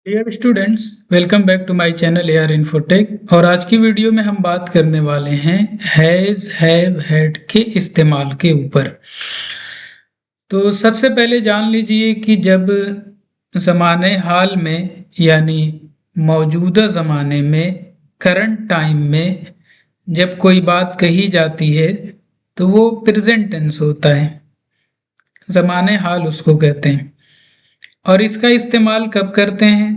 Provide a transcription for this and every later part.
Dear students, welcome back to my channel AR Infotech. और आज की वीडियो में हम बात करने वाले हैं हैज़ हैव हैड के इस्तेमाल के ऊपर। तो सबसे पहले जान लीजिए कि जब ज़माने हाल में यानी मौजूदा ज़माने में करंट टाइम में जब कोई बात कही जाती है तो वो प्रेजेंट टेंस होता है। ज़माने हाल उसको कहते हैं। और इसका इस्तेमाल कब करते हैं?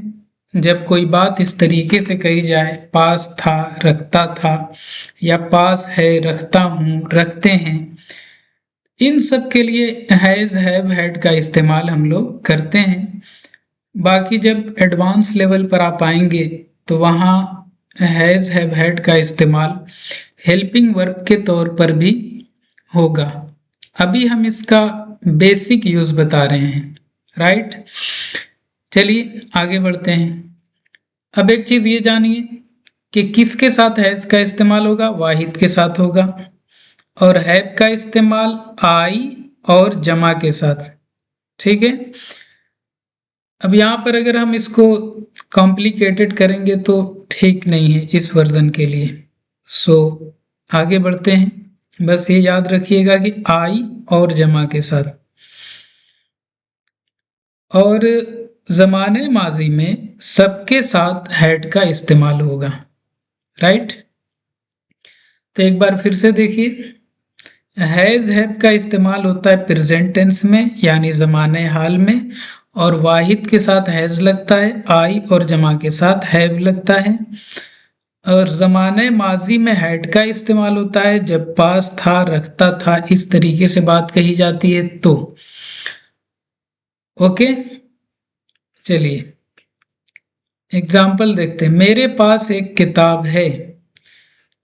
जब कोई बात इस तरीके से कही जाए, पास था, रखता था, या पास है, रखता हूँ, रखते हैं। इन सब के लिए हैज हैव हैड का इस्तेमाल हम लोग करते हैं। बाकी जब एडवांस लेवल पर आप आएंगे तो वहाँ हैज हैव हैड का इस्तेमाल हेल्पिंग वर्ब के तौर पर भी होगा। अभी हम इसका बेसिक यूज बता रहे हैं, राइट। चलिए आगे बढ़ते हैं। अब एक चीज ये जानिए कि किसके साथ हैज का इस्तेमाल होगा? वाहिद के साथ होगा। और हैव का इस्तेमाल आई और जमा के साथ। ठीक है। अब यहां पर अगर हम इसको कॉम्प्लिकेटेड करेंगे तो ठीक नहीं है इस वर्जन के लिए। सो आगे बढ़ते हैं। बस ये याद रखिएगा कि आई और जमा के साथ। और ज़माने माजी में सबके साथ हैड का इस्तेमाल होगा, राइट। तो एक बार फिर से देखिए, हैज़ हैव का इस्तेमाल होता है प्रेजेंट टेंस में यानी ज़माने हाल में, और वाहिद के साथ हैज़ लगता है, आई और जमा के साथ हैव लगता है। और ज़माने माजी में हैड का इस्तेमाल होता है जब पास था, रखता था, इस तरीके से बात कही जाती है तो। ओके, चलिए एग्जाम्पल देखते हैं। मेरे पास एक किताब है।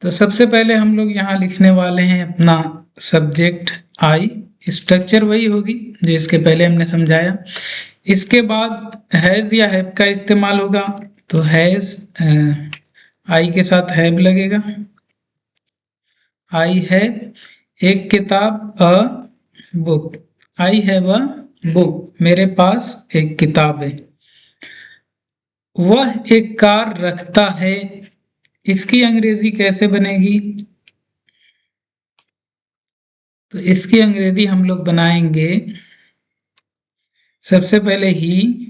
तो सबसे पहले हम लोग यहाँ लिखने वाले हैं अपना सब्जेक्ट आई। स्ट्रक्चर वही होगी जो इसके पहले हमने समझाया। इसके बाद हैज़ या हैव का इस्तेमाल होगा। तो हैज़ आई के साथ हैव लगेगा। आई हैव एक किताब, a book. I have a book, मेरे पास एक किताब है। वह एक कार रखता है। इसकी अंग्रेजी कैसे बनेगी? तो इसकी अंग्रेजी हम लोग बनाएंगे सबसे पहले ही,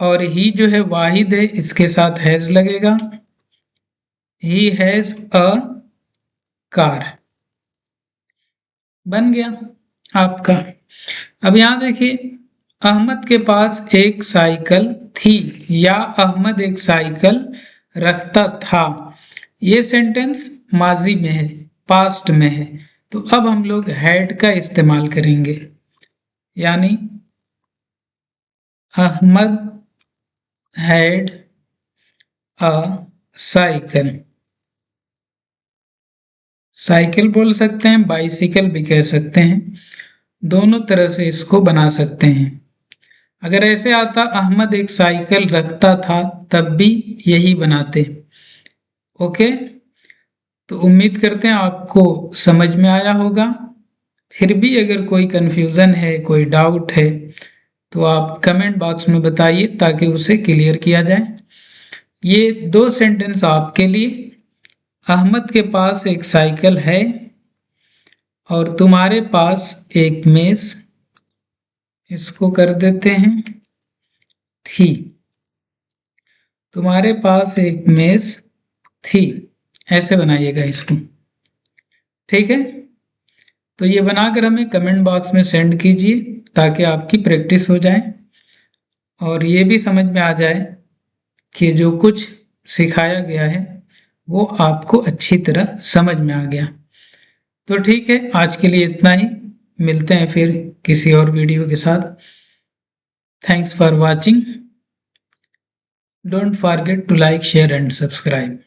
और ही जो है वाहिद है, इसके साथ हैज लगेगा। ही हैज अ कार, बन गया आपका। अब यहां देखिए, अहमद के पास एक साइकिल थी, या अहमद एक साइकिल रखता था। ये सेंटेंस माजी में है, पास्ट में है। तो अब हम लोग हैड का इस्तेमाल करेंगे, यानी Ahmad had a cycle. Cycle बोल सकते हैं, बाइसिकल भी कह सकते हैं, दोनों तरह से इसको बना सकते हैं। अगर ऐसे आता अहमद एक साइकिल रखता था, तब भी यही बनाते। ओके, तो उम्मीद करते हैं आपको समझ में आया होगा। फिर भी अगर कोई कंफ्यूजन है, कोई डाउट है, तो आप कमेंट बॉक्स में बताइए ताकि उसे क्लियर किया जाए। ये दो सेंटेंस आपके लिए। अहमद के पास एक साइकिल है और तुम्हारे पास एक मेज, इसको कर देते हैं थी। तुम्हारे पास एक मेज थी, ऐसे बनाइएगा इसको। ठीक है, तो ये बनाकर हमें कमेंट बॉक्स में सेंड कीजिए ताकि आपकी प्रैक्टिस हो जाए और ये भी समझ में आ जाए कि जो कुछ सिखाया गया है वो आपको अच्छी तरह समझ में आ गया। तो ठीक है, आज के लिए इतना ही। मिलते हैं फिर किसी और वीडियो के साथ। Thanks for watching. Don't forget to like, share and subscribe.